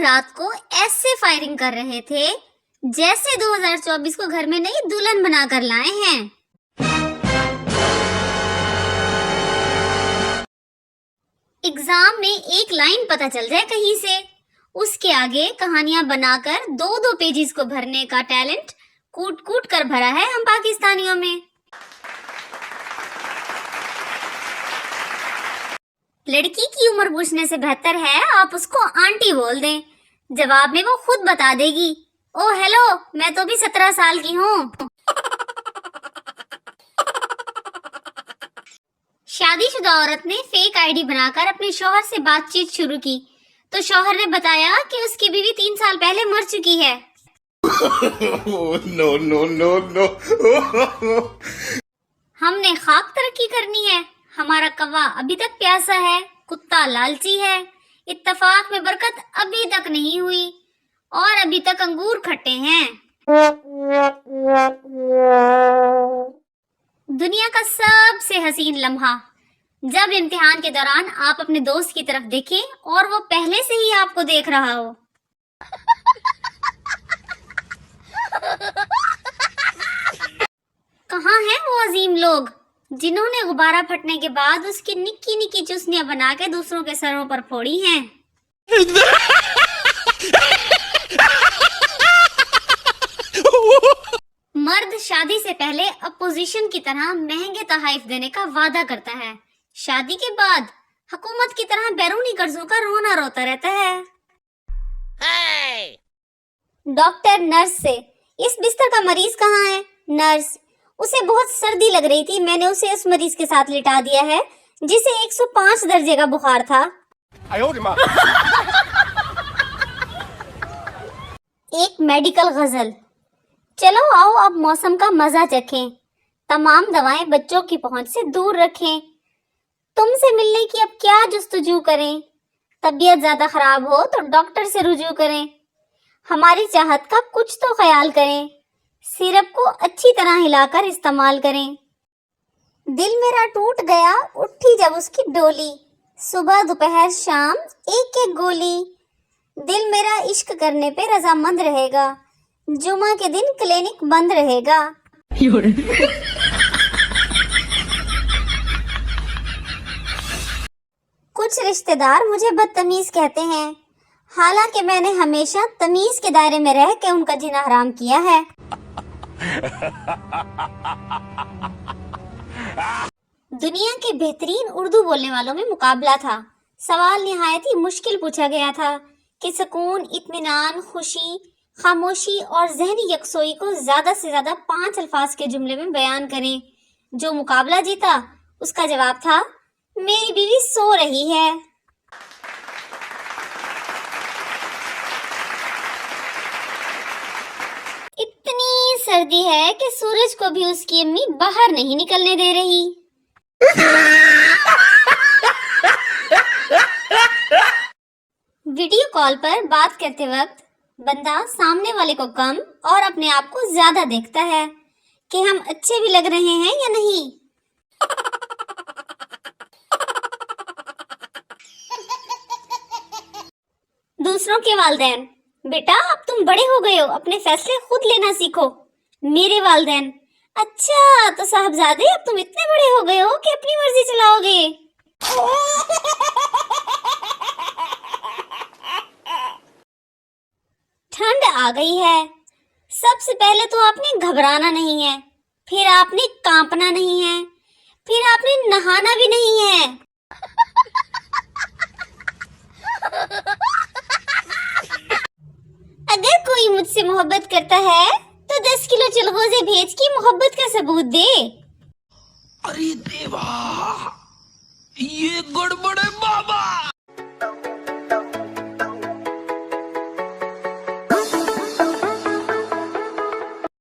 رات کو ایسے فائرنگ کر رہے تھے جیسے 2024 کو گھر میں نئی دلہن بنا کر لائے ہیں۔ ایگزام میں ایک لائن پتہ چل جائے کہیں سے، اس کے آگے کہانیاں بنا کر 2 پیجز کو بھرنے کا ٹیلنٹ کوٹ کوٹ کر بھرا ہے ہم پاکستانیوں میں۔ لڑکی کی عمر پوچھنے سے بہتر ہے آپ اس کو آنٹی بول دیں، جواب میں وہ خود بتا دے گی، او ہیلو میں تو بھی 17 سال کی ہوں۔ شادی شدہ عورت نے فیک آئی ڈی بنا کر اپنے شوہر سے بات چیت شروع کی تو شوہر نے بتایا کہ اس کی بیوی 3 سال پہلے مر چکی ہے۔ ہم نے خاک ترقی کرنی ہے، ہمارا کوا ابھی تک پیاسا ہے، کتا لالچی ہے، اتفاق میں برکت ابھی تک نہیں ہوئی اور ابھی تک انگور کھٹے ہیں۔ دنیا کا سب سے حسین لمحہ، جب امتحان کے دوران آپ اپنے دوست کی طرف دیکھیں اور وہ پہلے سے ہی آپ کو دیکھ رہا ہو۔ کہاں ہیں وہ عظیم لوگ جنہوں نے غبارہ پھٹنے کے بعد اس کی نکی نکی چسنیاں بنا کے دوسروں کے سروں پر پھوڑی ہیں؟ مرد شادی سے پہلے اپوزیشن کی طرح مہنگے تحائف دینے کا وعدہ کرتا ہے، شادی کے بعد حکومت کی طرح بیرونی قرضوں کا رونا روتا رہتا ہے۔ ڈاکٹر نرس سے، اس بستر کا مریض کہاں ہے؟ نرس، اسے بہت سردی لگ رہی تھی، میں نے اسے اس مریض کے ساتھ لٹا دیا ہے جسے 105 درجے کا بخار تھا۔ ایک میڈیکل غزل، چلو آؤ اب موسم کا مزہ چکھیں، تمام دوائیں بچوں کی پہنچ سے دور رکھیں، تم سے ملنے کی اب کیا جستجو کریں، طبیعت زیادہ خراب ہو تو ڈاکٹر سے رجوع کریں، ہماری چاہت کا کچھ تو خیال کریں، سیرپ کو اچھی طرح ہلا کر استعمال کریں۔ دل میرا ٹوٹ گیا اٹھی جب اس کی ڈولی، صبح دوپہر شام ایک ایک گولی، دل میرا عشق کرنے پہ رضامند رہے گا، جمعہ کے دن کلینک بند رہے گا۔ کچھ رشتہ دار مجھے بدتمیز کہتے ہیں، حالانکہ میں نے ہمیشہ تمیز کے دائرے میں رہ کے ان کا جینا حرام کیا ہے۔ دنیا کے بہترین اردو بولنے والوں میں مقابلہ تھا، سوال نہایت ہی مشکل پوچھا گیا تھا کہ سکون، اطمینان، خوشی، خاموشی اور ذہنی یکسوئی کو زیادہ سے زیادہ 5 الفاظ کے جملے میں بیان کریں۔ جو مقابلہ جیتا اس کا جواب تھا، میری بیوی سو رہی ہے۔ اتنی سردی ہے کہ سورج کو بھی اس کی امی باہر نہیں نکلنے دے رہی۔ ویڈیو کال پر بات کرتے وقت بندہ سامنے والے کو کم اور اپنے آپ کو زیادہ دیکھتا ہے کہ ہم اچھے بھی لگ رہے ہیں یا نہیں۔ دوسروں کے والدین، بیٹا اب تم بڑے ہو گئے ہو، اپنے فیصلے خود لینا سیکھو۔ میرے والدین، اچھا تو صاحبزادے اب تم اتنے بڑے ہو گئے ہو کہ اپنی مرضی چلاؤ گے۔ ٹھنڈ آ گئی ہے، سب سے پہلے تو آپ نے گھبرانا نہیں ہے، پھر آپ نے کانپنا نہیں ہے، پھر آپ نے نہانا بھی نہیں ہے۔ اگر کوئی مجھ سے محبت کرتا ہے تو 10 کلو چلغوزے بھیج کے محبت کا ثبوت دے۔ ارے دیوا، یہ گڑبڑ ہے بابا۔